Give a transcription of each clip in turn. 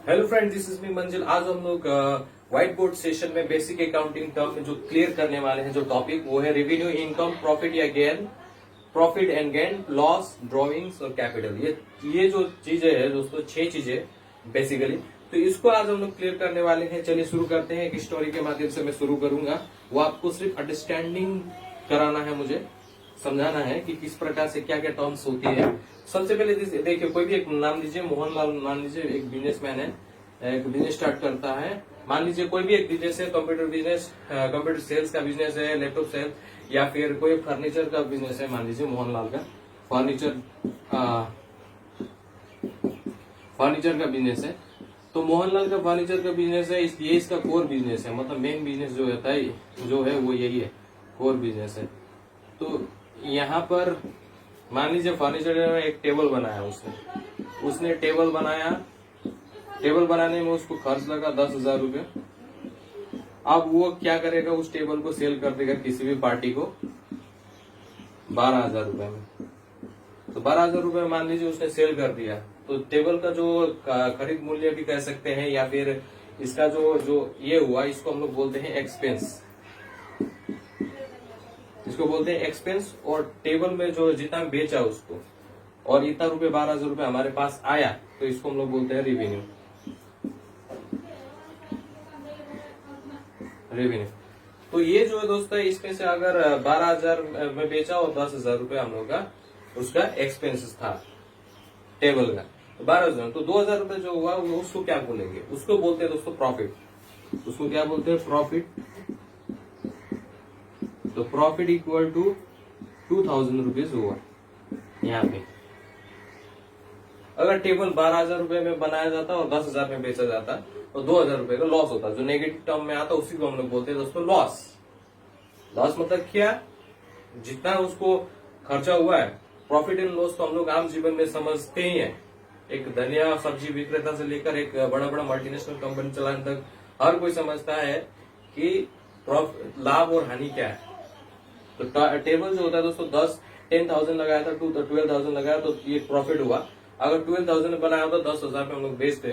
Hello friend, this is me मंजिल। आज हम लोग व्हाइट बोर्ड सेशन में बेसिक अकाउंटिंग टर्म में जो क्लियर करने वाले हैं, जो टॉपिक वो है रेवेन्यू, इनकम, प्रॉफिट या gain, profit and gain, loss, drawings और कैपिटल। ये जो चीजें है दोस्तों, 6 चीजें बेसिकली। तो इसको आज हम लोग क्लियर करने वाले हैं। चलिए शुरू करते हैं। एक स्टोरी के माध्यम से मैं शुरू करूंगा। वो आपको सिर्फ अंडरस्टैंडिंग कराना है, मुझे समझाना है कि किस प्रकार से क्या क्या टर्म्स होती है। सबसे पहले देखिए, कोई भी एक नाम लीजिए, मोहनलाल मान लीजिए, एक बिजनेसमैन है, एक बिजनेस स्टार्ट करता है। मान लीजिए कोई भी एक बिजनेस है, कंप्यूटर बिजनेस, कंप्यूटर सेल्स का बिजनेस है, लैपटॉप सेल, या फिर कोई फर्नीचर का बिजनेस है। मान लीजिए मोहनलाल का फर्नीचर का बिजनेस है। तो मोहनलाल का फर्नीचर का बिजनेस है, इसलिए इसका कोर बिजनेस है, मतलब मेन बिजनेस जो होता है, जो है वो यही है, कोर बिजनेस है। तो यहाँ पर मान लीजिए फर्नीचर में एक टेबल बनाया उसने टेबल बनाया। टेबल बनाने में उसको खर्च लगा 10,000 रुपये। अब वो क्या करेगा, उस टेबल को सेल कर देगा किसी भी पार्टी को 12,000 रुपये में। तो 12,000 रुपये मान लीजिए उसने सेल कर दिया। तो टेबल का जो खरीद मूल्य भी कह सकते हैं, या फिर इसका जो ये हुआ, इसको हम लोग बोलते हैं एक्सपेंस। इसको बोलते हैं एक्सपेंस। और टेबल में जो जितना बेचा उसको, और इतना रुपए 12,000 रुपये हमारे पास आया, तो इसको हम लोग बोलते हैं रेवेन्यू। तो ये जो है दोस्तों, इसमें से अगर 12,000 में बेचा और 10,000 रुपये हम लोग का उसका एक्सपेंसेस था टेबल का, तो 12,000, तो 2,000 रुपये जो हुआ वो उसको क्या बोलेंगे, उसको बोलते हैं दोस्तों प्रॉफिट। उसको क्या बोलते हैं, प्रॉफिट। तो प्रॉफिट इक्वल टू 2,000 रुपीज हुआ यहाँ पे। अगर टेबल 12,000 रुपए में बनाया जाता और 10,000 में बेचा जाता, तो 2,000 रुपए का लॉस होता। जो नेगेटिव टर्म में आता उसी को हम लोग बोलते हैं दोस्तों लॉस। लॉस मतलब क्या, जितना उसको खर्चा हुआ है। प्रॉफिट एंड लॉस तो हम लोग आम जीवन में समझते ही हैं। एक धनिया सब्जी विक्रेता से लेकर एक बड़ा बड़ा मल्टीनेशनल कंपनी चलाने तक हर कोई समझता है कि लाभ और हानि क्या है। तो टेबल जो होता है दोस्तों, 10,000 लगाया था, 12,000 लगाया, तो ये प्रॉफिट हुआ। अगर 12,000 में बनाया होता, 10,000 में हम लोग बेचते,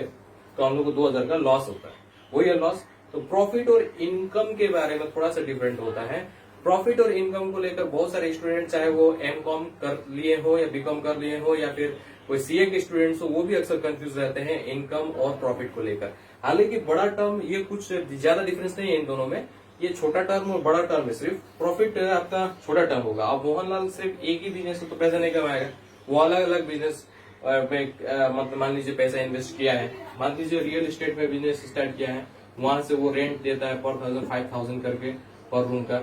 तो हम लोग को 2,000 का लॉस होता है। वही है लॉस। तो प्रॉफिट और इनकम के बारे में थोड़ा सा डिफरेंट होता है। प्रॉफिट और इनकम को लेकर बहुत सारे स्टूडेंट, चाहे वो एमकॉम कर लिए हो या बीकॉम कर लिए हो, या फिर कोई सीए के स्टूडेंट्स हो, वो भी अक्सर कंफ्यूज रहते हैं इनकम और प्रॉफिट को लेकर। हालांकि बड़ा टर्म, ये कुछ ज्यादा डिफरेंस नहीं है इन दोनों में। ये छोटा टर्म और बड़ा टर्म है। सिर्फ प्रॉफिट आपका छोटा टर्म होगा। अब मोहनलाल सिर्फ एक ही बिजनेस से तो पैसा नहीं कमाएगा, वो अलग अलग बिजनेस मतलब मान लीजिए पैसा इन्वेस्ट किया है। मान लीजिए रियल एस्टेट में बिजनेस स्टार्ट किया है, वहां से वो रेंट देता है पर 5,000 करके पर रूम का,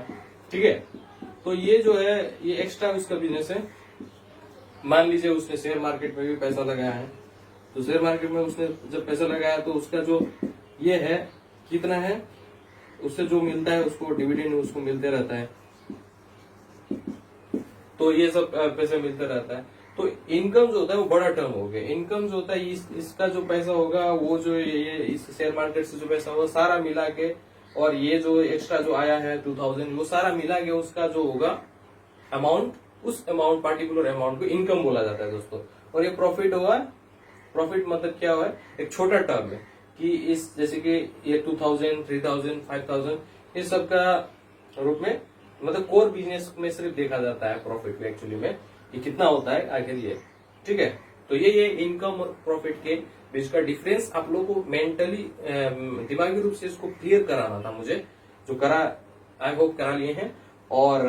ठीक है। तो ये जो है, ये एक्स्ट्रा उसका बिजनेस है। मान लीजिए उसने शेयर मार्केट में भी पैसा लगाया है, तो शेयर मार्केट में उसने जब पैसा लगाया, तो उसका जो ये है कितना है, उससे जो मिलता है उसको डिविडेंड उसको मिलते रहता है। तो ये सब पैसा मिलता रहता है। तो इनकम जो होता है वो बड़ा टर्म हो गया। इनकम जो होता है, इसका जो पैसा होगा, वो जो ये इस शेयर मार्केट से जो पैसा होगा सारा मिला के, और ये जो एक्स्ट्रा जो आया है 2,000, वो सारा मिला के उसका जो होगा अमाउंट, उस अमाउंट, पार्टिकुलर अमाउंट को इनकम बोला जाता है दोस्तों। और ये प्रॉफिट हुआ। प्रॉफिट मतलब क्या हुआ, एक छोटा टर्म है कि इस, जैसे कि ये 2,000, 3,000, 5,000, इस सब का रूप में, मतलब कोर बिजनेस में सिर्फ देखा जाता है प्रॉफिट में एक्चुअली में ये कितना होता है आखिर ये, ठीक है। तो ये इनकम और प्रॉफिट के बीच का डिफरेंस आप लोगों को मेंटली, दिमागी रूप से इसको क्लियर कराना था मुझे, जो करा, आई होप करा लिए हैं। और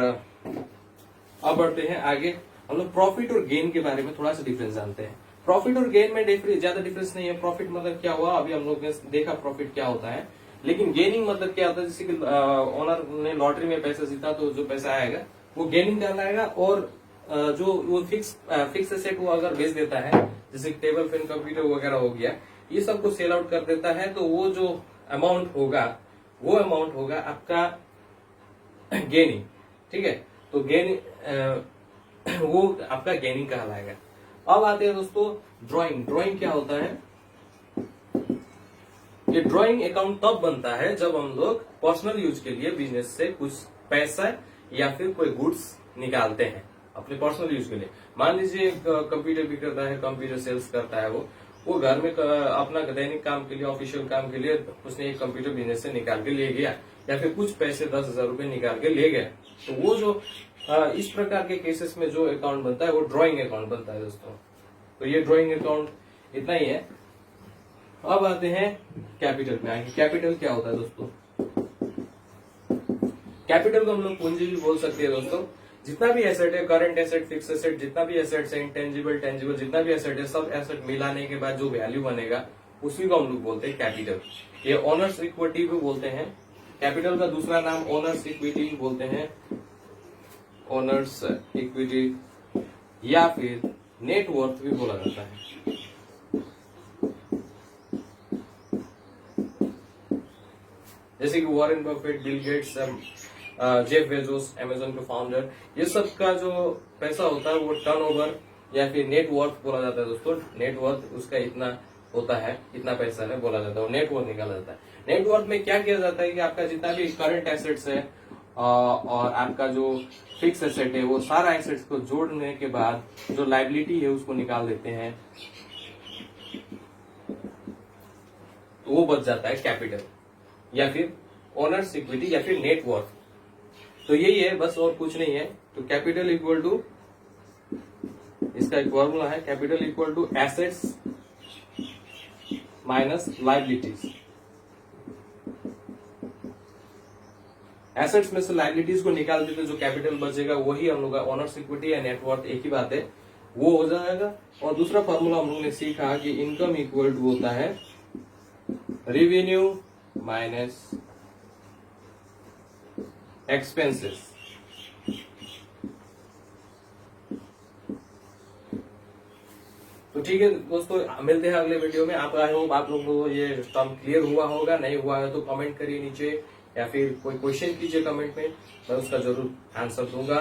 अब बढ़ते हैं आगे। हम लोग प्रॉफिट और गेन के बारे में थोड़ा सा डिफरेंस जानते हैं। प्रॉफिट और गेन में ज्यादा डिफरेंस नहीं है। प्रॉफिट मतलब क्या हुआ, अभी हम लोग ने देखा प्रॉफिट क्या होता है। लेकिन गेनिंग मतलब क्या होता है, जैसे कि ओनर ने लॉटरी में पैसा जीता, तो जो पैसा आएगा वो गेनिंग कहलाएगा। और जो वो फिक्स एसेट वो अगर बेच देता है, जैसे टेबल फैन, कंप्यूटर वगैरह हो गया, ये सब को सेल आउट कर देता है, तो वो जो अमाउंट होगा, वो अमाउंट होगा आपका गेनिंग, ठीक है। तो वो आपका गेनिंग कहलाएगा। अब आते हैं दोस्तों ड्राइंग। ड्राइंग क्या होता है, ये ड्राइंग अकाउंट तब बनता है जब हम लोग पर्सनल यूज के लिए बिजनेस से कुछ पैसा या फिर कोई गुड्स निकालते हैं अपने पर्सनल यूज के लिए। मान लीजिए कंप्यूटर विक्रेता है, कंप्यूटर सेल्स करता है वो, वो घर में अपना दैनिक काम के लिए, ऑफिशियल काम के लिए उसने एक कंप्यूटर बिजनेस से निकाल के ले गया, या फिर कुछ पैसे 10,000 रुपए निकाल के ले गया, तो वो जो इस प्रकार के केसेस में जो अकाउंट बनता है वो ड्रॉइंग अकाउंट बनता है दोस्तों। तो ये ड्रॉइंग अकाउंट इतना ही है। अब आते हैं कैपिटल में। आगे कैपिटल क्या होता है दोस्तों? कैपिटल को हम लोग पूंजी भी बोल सकते हैं दोस्तों। जितना भी एसेट है, करंट एसेट, फिक्स एसेट, जितना भी एसेट्स है, इंटेंजिबल, टेंजिबल, जितना भी एसेट है, सब एसेट मिलाने के बाद जो वैल्यू बनेगा उसी को हम लोग बोलते हैं कैपिटल। ये ओनर्स इक्विटी भी बोलते हैं। कैपिटल का दूसरा नाम ओनर्स इक्विटी बोलते हैं, ओनर्स इक्विटी, या फिर नेट वर्थ भी बोला जाता है। जैसे कि Warren Buffett, Bill Gates, Jeff Bezos, Amazon के फाउंडर, ये सब का जो पैसा होता है वो टर्नओवर या फिर नेट वर्थ बोला जाता है दोस्तों। नेट वर्थ उसका इतना होता है, इतना पैसा है बोला जाता है, नेट वर्थ निकाला जाता है। नेट वर्थ में क्या किया जाता है कि आपका जितना भी करंट एसेट्स है और आपका जो फिक्स एसेट है, वो सारा एसेट्स को जोड़ने के बाद जो लायबिलिटी है उसको निकाल देते हैं, तो वो बच जाता है कैपिटल या फिर ओनर्स इक्विटी या फिर नेट वर्थ। तो यही है बस, और कुछ नहीं है। तो कैपिटल इक्वल टू, इसका एक फॉर्मूला है, capital equal to assets minus liabilities. Assets में से लायबिलिटीज को निकाल देते जो कैपिटल बचेगा वही हम लोग का ओनर्स इक्विटी या नेटवर्थ, एक ही बात है, वो हो जाएगा। और दूसरा फॉर्मूला हम लोगों ने सीखा कि इनकम इक्वल टू होता है रेवेन्यू माइनस एक्सपेंसेस। तो ठीक है दोस्तों, मिलते हैं अगले वीडियो में। आप आई होप आप लोगों को ये टर्म क्लियर हुआ होगा। नहीं हुआ है तो कमेंट करिए नीचे, या फिर कोई क्वेश्चन कीजिए कमेंट में, मैं उसका जरूर आंसर दूंगा।